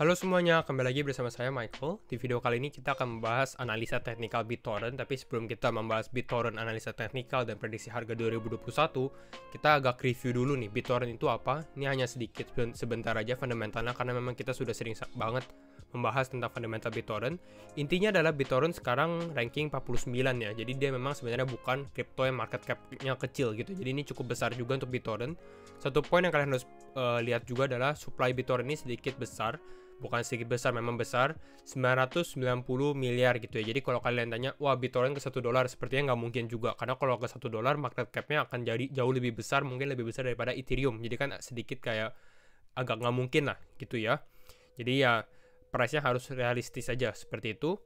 Halo semuanya, kembali lagi bersama saya Michael. Di video kali ini kita akan membahas analisa teknikal BitTorrent, tapi sebelum kita membahas BitTorrent analisa teknikal dan prediksi harga 2021, kita agak review dulu nih, BitTorrent itu apa? Ini hanya sedikit sebentar aja fundamentalnya, karena memang kita sudah sering banget membahas tentang fundamental BitTorrent. Intinya adalah BitTorrent sekarang ranking 49 ya, jadi dia memang sebenarnya bukan crypto yang market cap-nya kecil gitu, jadi ini cukup besar juga untuk BitTorrent. Satu poin yang kalian harus lihat juga adalah supply BitTorrent ini sedikit besar, bukan sedikit besar, memang besar, 990 miliar gitu ya. Jadi kalau kalian tanya, wah BitTorrent ke $1, sepertinya nggak mungkin juga, karena kalau ke $1 market cap-nya akan jadi jauh lebih besar, mungkin lebih besar daripada Ethereum, jadi kan sedikit kayak agak nggak mungkin lah gitu ya. Jadi ya price-nya harus realistis saja seperti itu.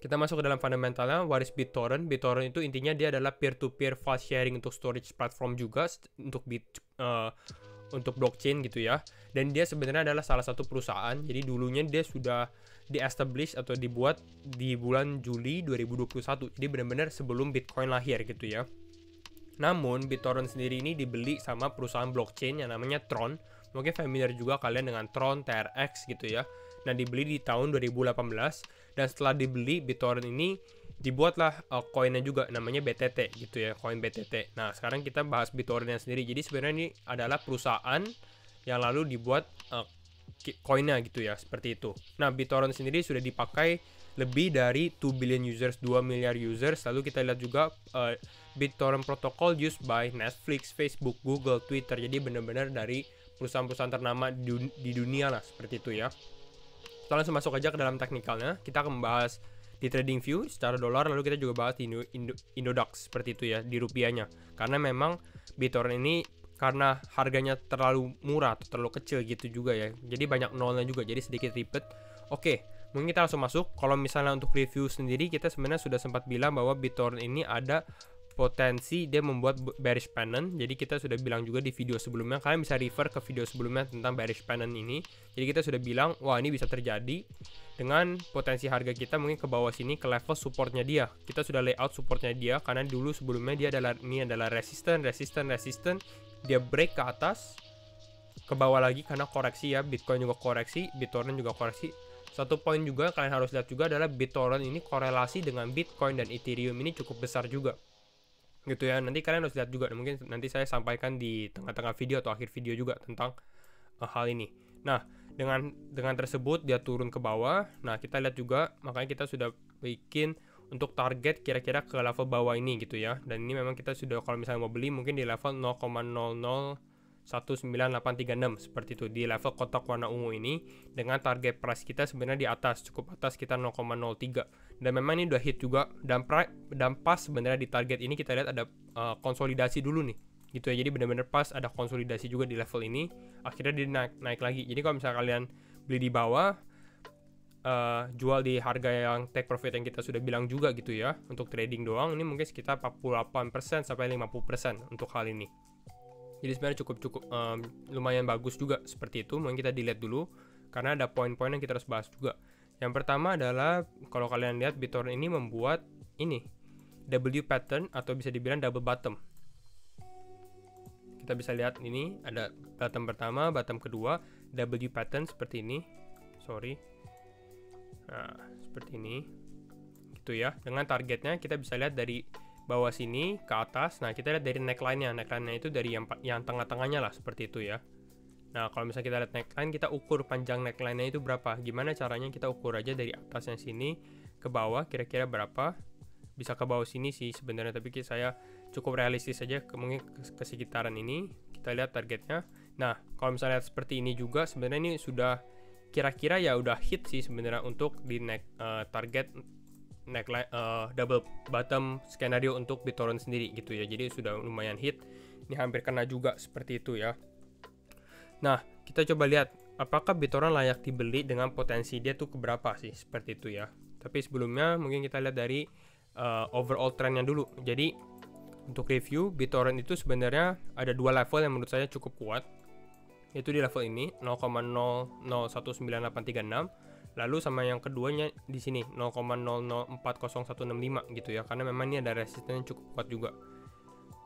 Kita masuk ke dalam fundamentalnya. What is BitTorrent? BitTorrent itu intinya dia adalah peer-to-peer file sharing untuk storage platform juga, untuk blockchain gitu ya. Dan dia sebenarnya adalah salah satu perusahaan. Jadi dulunya dia sudah di-establish atau dibuat di bulan Juli 2021. Jadi benar-benar sebelum Bitcoin lahir gitu ya. Namun BitTorrent sendiri ini dibeli sama perusahaan blockchain yang namanya Tron. Mungkin familiar juga kalian dengan Tron, TRX gitu ya. Nah, dibeli di tahun 2018, dan setelah dibeli BitTorrent ini dibuatlah koinnya juga namanya BTT gitu ya, koin BTT. Nah, sekarang kita bahas BitTorrentnya sendiri. Jadi sebenarnya ini adalah perusahaan yang lalu dibuat koinnya gitu ya, seperti itu. Nah, BitTorrent sendiri sudah dipakai lebih dari 2 billion users, 2 miliar users. Lalu kita lihat juga BitTorrent protocol used by Netflix, Facebook, Google, Twitter. Jadi benar-benar dari perusahaan-perusahaan ternama di dunia lah, seperti itu ya. Kita langsung masuk aja ke dalam teknikalnya. Kita akan membahas di trading view secara dolar, lalu kita juga bahas di Indodax seperti itu ya, di rupiahnya. Karena memang BitTorrent ini karena harganya terlalu murah atau terlalu kecil gitu juga ya, jadi banyak nolnya juga, jadi sedikit ribet. Oke, mungkin kita langsung masuk. Kalau misalnya untuk review sendiri, kita sebenarnya sudah sempat bilang bahwa BitTorrent ini ada potensi dia membuat bearish pennant. Jadi kita sudah bilang juga di video sebelumnya, kalian bisa refer ke video sebelumnya tentang bearish pennant ini. Jadi kita sudah bilang, wah ini bisa terjadi dengan potensi harga kita mungkin ke bawah sini, ke level supportnya dia. Kita sudah layout supportnya dia, karena dulu sebelumnya dia adalah resisten, dia break ke atas, ke bawah lagi karena koreksi ya. Bitcoin juga koreksi, BitTorrent juga koreksi. Satu poin juga kalian harus lihat juga adalah BitTorrent ini korelasi dengan Bitcoin dan Ethereum ini cukup besar juga gitu ya. Nanti kalian harus lihat juga, mungkin nanti saya sampaikan di tengah-tengah video atau akhir video juga tentang hal ini. Nah, dengan tersebut dia turun ke bawah. Nah, kita lihat juga, makanya kita sudah bikin untuk target kira-kira ke level bawah ini gitu ya. Dan ini memang kita sudah, kalau misalnya mau beli mungkin di level 0,0019836 seperti itu, di level kotak warna ungu ini, dengan target price kita sebenarnya di atas, cukup atas, sekitar 0,03. Dan memang ini udah hit juga, dan pas sebenarnya di target ini kita lihat ada konsolidasi dulu nih gitu ya. Jadi benar-benar pas ada konsolidasi juga di level ini, akhirnya dia naik lagi. Jadi kalau misalnya kalian beli di bawah, jual di harga yang take profit yang kita sudah bilang juga gitu ya, untuk trading doang ini mungkin sekitar 48% sampai 50% untuk hal ini. Jadi sebenarnya cukup lumayan bagus juga seperti itu. Mungkin kita dilihat dulu karena ada poin-poin yang kita harus bahas juga. Yang pertama adalah, kalau kalian lihat BitTorrent ini membuat ini W pattern atau bisa dibilang double bottom. Kita bisa lihat ini ada bottom pertama, bottom kedua, W pattern seperti ini. Nah, seperti ini gitu ya. Dengan targetnya kita bisa lihat dari bawah sini ke atas. Nah, kita lihat dari neckline-nya. Neckline-nya itu dari yang tengah-tengahnya lah, seperti itu ya. Nah, kalau misalnya kita lihat neckline, kita ukur panjang neckline-nya itu berapa. Gimana caranya? Kita ukur aja dari atasnya sini ke bawah, kira-kira berapa. Bisa ke bawah sini sih sebenarnya, tapi saya cukup realistis saja, mungkin ke sekitaran ini. Kita lihat targetnya. Nah, kalau misalnya lihat seperti ini juga, sebenarnya ini sudah kira-kira ya udah hit sih sebenarnya untuk di target neckline, double bottom skenario untuk BitTorrent sendiri gitu ya. Jadi sudah lumayan hit. Ini hampir kena juga seperti itu ya. Nah, kita coba lihat apakah BitTorrent layak dibeli dengan potensi dia tuh keberapa sih, seperti itu ya. Tapi sebelumnya mungkin kita lihat dari overall trendnya dulu. Jadi untuk review, BitTorrent itu sebenarnya ada dua level yang menurut saya cukup kuat, yaitu di level ini 0,0019836, lalu sama yang keduanya di sini 0,00400165 gitu ya. Karena memang ini ada resisten yang cukup kuat juga.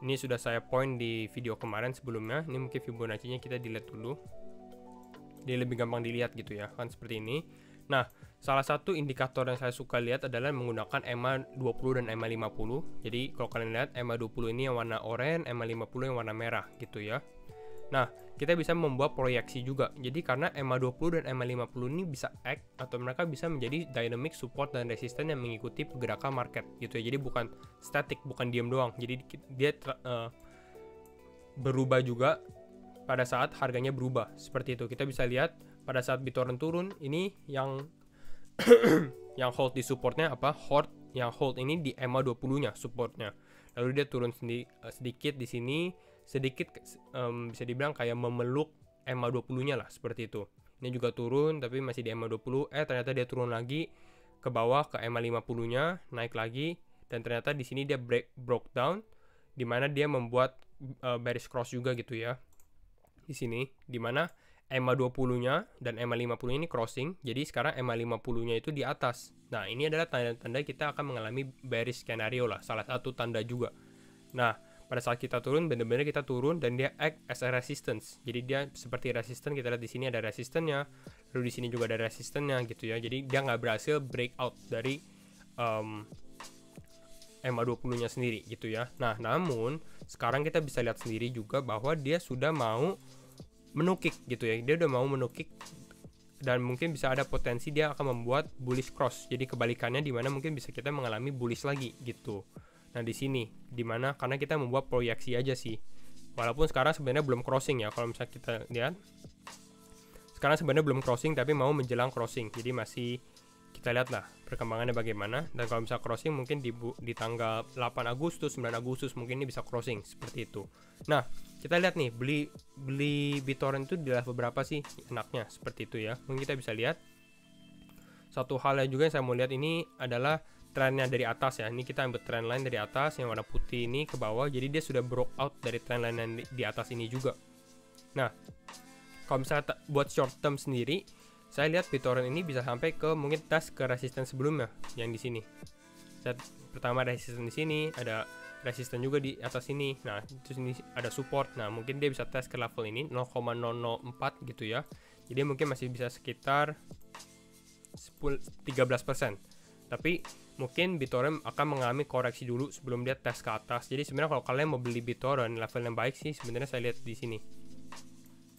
Ini sudah saya point di video kemarin sebelumnya. Ini mungkin Fibonacci-nya kita dilihat dulu. Jadi lebih gampang dilihat gitu ya, kan seperti ini. Nah, salah satu indikator yang saya suka lihat adalah menggunakan EMA 20 dan EMA 50. Jadi kalau kalian lihat EMA 20 ini yang warna oranye, EMA 50 yang warna merah gitu ya. Nah, kita bisa membuat proyeksi juga. Jadi karena EMA 20 dan EMA 50 ini bisa act atau mereka bisa menjadi dynamic support dan resisten yang mengikuti pergerakan market gitu ya. Jadi bukan static, bukan diam doang. Jadi dia berubah juga pada saat harganya berubah. Seperti itu. Kita bisa lihat pada saat BitTorrent turun, ini yang yang hold di supportnya apa? Yang hold ini di EMA 20-nya supportnya. Lalu dia turun sedikit di sini, sedikit bisa dibilang kayak memeluk EMA 20-nya lah, seperti itu. Ini juga turun tapi masih di EMA 20. Ternyata dia turun lagi ke bawah ke EMA 50-nya, naik lagi, dan ternyata di sini dia broke down, di mana dia membuat bearish cross juga gitu ya. Di sini di mana EMA 20-nya dan EMA 50-nya ini crossing. Jadi sekarang EMA 50-nya itu di atas. Nah, ini adalah tanda-tanda kita akan mengalami bearish scenario lah, salah satu tanda juga. Nah, pada saat kita turun, benar-benar kita turun dan dia act as a resistance. Jadi dia seperti resistance, kita lihat di sini ada resistennya, lalu di sini juga ada resistennya gitu ya. Jadi dia nggak berhasil breakout dari EMA 20-nya sendiri gitu ya. Nah, namun sekarang kita bisa lihat sendiri juga bahwa dia sudah mau menukik gitu ya. Dia udah mau menukik dan mungkin bisa ada potensi dia akan membuat bullish cross. Jadi kebalikannya di mana mungkin bisa kita mengalami bullish lagi gitu. Nah, di sini di mana karena kita membuat proyeksi aja sih. Walaupun sekarang sebenarnya belum crossing ya. Kalau misalnya kita lihat sekarang sebenarnya belum crossing tapi mau menjelang crossing. Jadi masih kita lihat lah perkembangannya bagaimana. Dan kalau misalnya crossing mungkin di tanggal 8 Agustus, 9 Agustus mungkin ini bisa crossing seperti itu. Nah, kita lihat nih beli BitTorrent itu di level berapa sih enaknya, seperti itu ya. Mungkin kita bisa lihat satu hal yang juga yang saya mau lihat ini adalah trennya dari atas ya. Ini kita ambil trend line dari atas yang warna putih ini ke bawah. Jadi dia sudah broke out dari trend line yang di atas ini juga. Nah, kalau misalnya buat short term sendiri, saya lihat BitTorrent ini bisa sampai ke mungkin tes ke resisten sebelumnya yang di sini. Pertama resisten di sini, ada resisten juga di atas ini. Nah, terus ini ada support. Nah, mungkin dia bisa tes ke level ini 0,004 gitu ya. Jadi mungkin masih bisa sekitar 13%. Tapi mungkin BitTorrent akan mengalami koreksi dulu sebelum dia tes ke atas. Jadi sebenarnya kalau kalian mau beli BitTorrent level yang baik sih sebenarnya saya lihat di sini.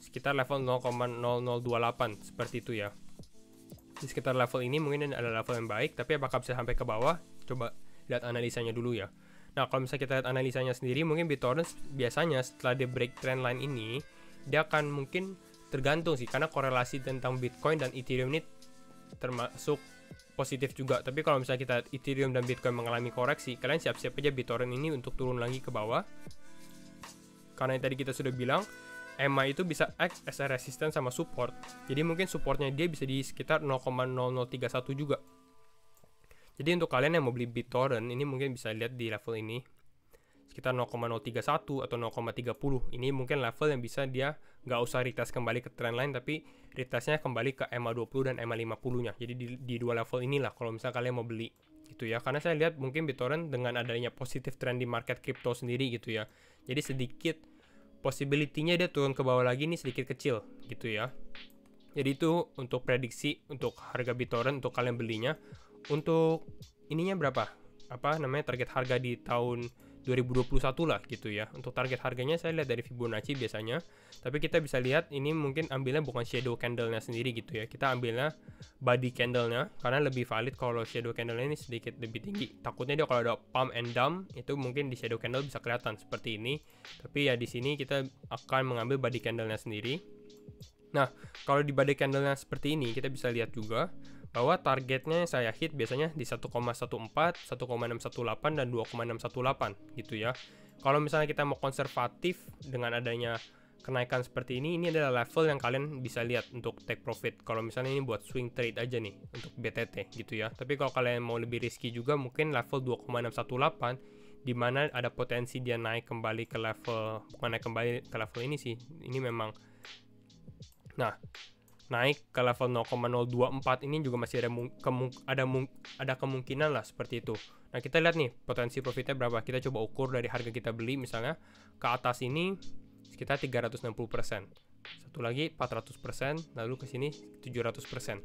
Sekitar level 0,0028 seperti itu ya. Di sekitar level ini mungkin ada level yang baik, tapi apakah bisa sampai ke bawah? Coba lihat analisanya dulu ya. Nah, kalau misalnya kita lihat analisanya sendiri, mungkin BitTorrent biasanya setelah dia break trend line ini, dia akan mungkin tergantung sih, karena korelasi tentang Bitcoin dan Ethereum ini termasuk positif juga. Tapi kalau misalnya kita Ethereum dan Bitcoin mengalami koreksi, kalian siap-siap aja BitTorrent ini untuk turun lagi ke bawah. Karena yang tadi kita sudah bilang, EMA itu bisa act as a resistance sama support. Jadi mungkin supportnya dia bisa di sekitar 0,0031 juga. Jadi untuk kalian yang mau beli BitTorrent, ini mungkin bisa lihat di level ini sekitar 0,031 atau 0,30. Ini mungkin level yang bisa dia nggak usah retest kembali ke trend line, tapi retestnya kembali ke EMA 20 dan EMA 50-nya. Jadi di dua level inilah kalau misalnya kalian mau beli gitu ya. Karena saya lihat mungkin BitTorrent dengan adanya positif trend di market crypto sendiri gitu ya. Jadi sedikit possibility-nya dia turun ke bawah lagi ini sedikit kecil gitu ya. Jadi itu untuk prediksi untuk harga BitTorrent untuk kalian belinya. Untuk ininya berapa? Target harga di tahun 2021 lah gitu ya. Untuk target harganya saya lihat dari Fibonacci biasanya. Tapi kita bisa lihat ini mungkin ambilnya bukan shadow candle-nya sendiri gitu ya. Kita ambilnya body candle-nya karena lebih valid kalau shadow candle-nya ini sedikit lebih tinggi. Takutnya dia kalau ada pump and dump itu mungkin di shadow candle bisa kelihatan seperti ini. Tapi ya di sini kita akan mengambil body candle-nya sendiri. Nah, kalau di body candle-nya seperti ini kita bisa lihat juga bahwa targetnya saya hit biasanya di 1,14, 1,618 dan 2,618 gitu ya. Kalau misalnya kita mau konservatif dengan adanya kenaikan seperti ini adalah level yang kalian bisa lihat untuk take profit. Kalau misalnya ini buat swing trade aja nih untuk BTT gitu ya. Tapi kalau kalian mau lebih risky juga mungkin level 2,618 di mana ada potensi dia naik kembali ke level, bukan naik kembali ke level ini sih. Ini memang naik ke level 0,024 ini juga masih ada kemungkinan lah seperti itu. Nah, kita lihat nih potensi profitnya berapa. Kita coba ukur dari harga kita beli misalnya ke atas ini sekitar 360%. satu lagi 400%, lalu ke sini 700%.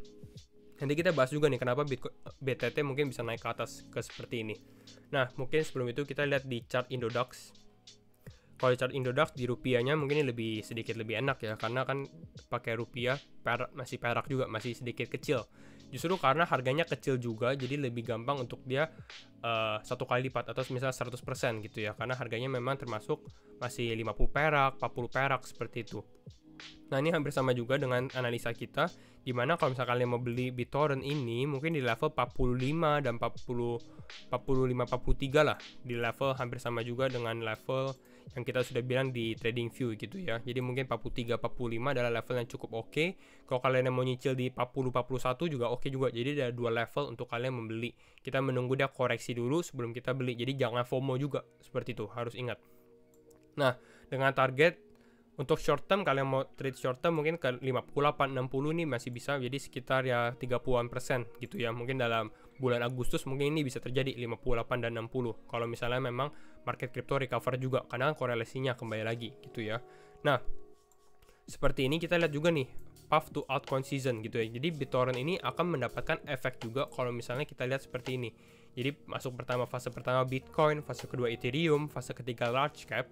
Nanti kita bahas juga nih kenapa BTT mungkin bisa naik ke atas ke seperti ini. Nah, mungkin sebelum itu kita lihat di chart Indodax. Kalau chart Indodax di rupiahnya mungkin ini sedikit lebih enak ya, karena kan pakai rupiah, masih perak juga, masih sedikit kecil. Justru karena harganya kecil juga, jadi lebih gampang untuk dia 1 kali lipat atau misalnya 100% gitu ya, karena harganya memang termasuk masih 50 perak, 40 perak seperti itu. Nah, ini hampir sama juga dengan analisa kita, dimana kalau misalkan kalian mau beli BitTorrent ini mungkin di level 45 dan 45-43 lah, di level hampir sama juga dengan level yang kita sudah bilang di TradingView gitu ya. Jadi mungkin 43-45 adalah level yang cukup oke. Kalau kalian mau nyicil di 40-41 juga oke juga. Jadi ada 2 level untuk kalian membeli. Kita menunggu dia koreksi dulu sebelum kita beli. Jadi jangan FOMO juga, seperti itu, harus ingat. Nah, dengan target untuk short term, kalian mau trade short term mungkin ke 58-60 nih masih bisa, jadi sekitar ya 30% gitu ya. Mungkin dalam bulan Agustus mungkin ini bisa terjadi 58 dan 60 kalau misalnya memang market crypto recover juga, karena korelasinya kembali lagi gitu ya. Nah, seperti ini kita lihat juga nih path to altcoin season gitu ya. Jadi BitTorrent ini akan mendapatkan efek juga kalau misalnya kita lihat seperti ini. Jadi fase pertama Bitcoin, fase kedua Ethereum, fase ketiga large cap.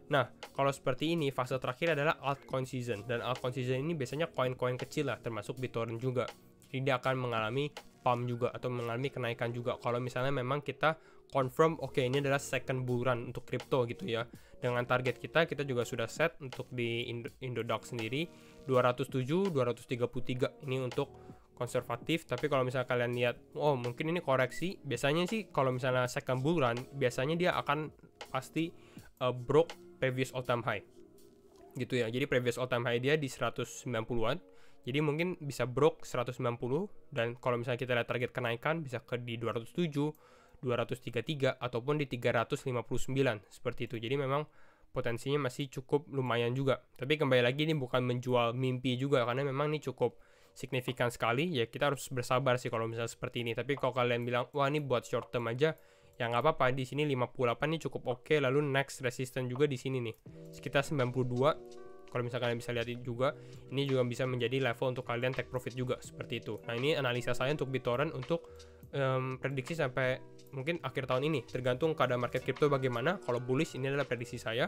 Nah, kalau seperti ini, fase terakhir adalah altcoin season. Dan altcoin season ini biasanya koin-koin kecil lah, termasuk BitTorrent juga. Jadi dia akan mengalami pump juga, atau mengalami kenaikan juga. Kalau misalnya memang kita confirm, oke, ini adalah second bull run untuk crypto gitu ya. Dengan target kita juga sudah set untuk di Indodax sendiri, 207, 233. Ini untuk konservatif, tapi kalau misalnya kalian lihat, oh mungkin ini koreksi, biasanya sih kalau misalnya second bull run, biasanya dia akan pasti broke previous all time high gitu ya. Jadi previous all time high dia di 190-an, jadi mungkin bisa broke 190, dan kalau misalnya kita lihat target kenaikan bisa ke di 207, 233 ataupun di 359 seperti itu. Jadi memang potensinya masih cukup lumayan juga, tapi kembali lagi ini bukan menjual mimpi juga, karena memang ini cukup signifikan sekali ya. Kita harus bersabar sih kalau misalnya seperti ini. Tapi kalau kalian bilang wah ini buat short term aja, ya nggak apa-apa. Di sini 58 nih cukup oke. Lalu next resistance juga di sini nih sekitar 92. Kalau misalkan kalian bisa lihat juga, ini juga bisa menjadi level untuk kalian take profit juga seperti itu. Nah, ini analisa saya untuk BitTorrent untuk prediksi sampai mungkin akhir tahun ini, tergantung keadaan market crypto bagaimana. Kalau bullish, ini adalah prediksi saya.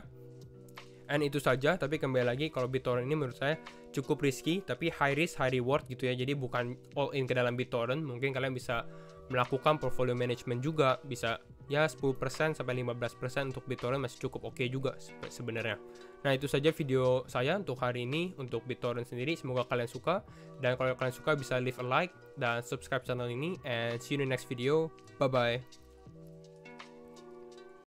And itu saja, tapi kembali lagi kalau BitTorrent ini menurut saya cukup risky, tapi high risk high reward gitu ya. Jadi bukan all in ke dalam BitTorrent, mungkin kalian bisa melakukan portfolio management juga, bisa ya 10% sampai 15% untuk BitTorrent masih cukup oke juga sebenarnya. Nah, itu saja video saya untuk hari ini untuk BitTorrent sendiri. Semoga kalian suka, dan kalau kalian suka bisa leave a like dan subscribe channel ini, and see you in the next video. Bye bye.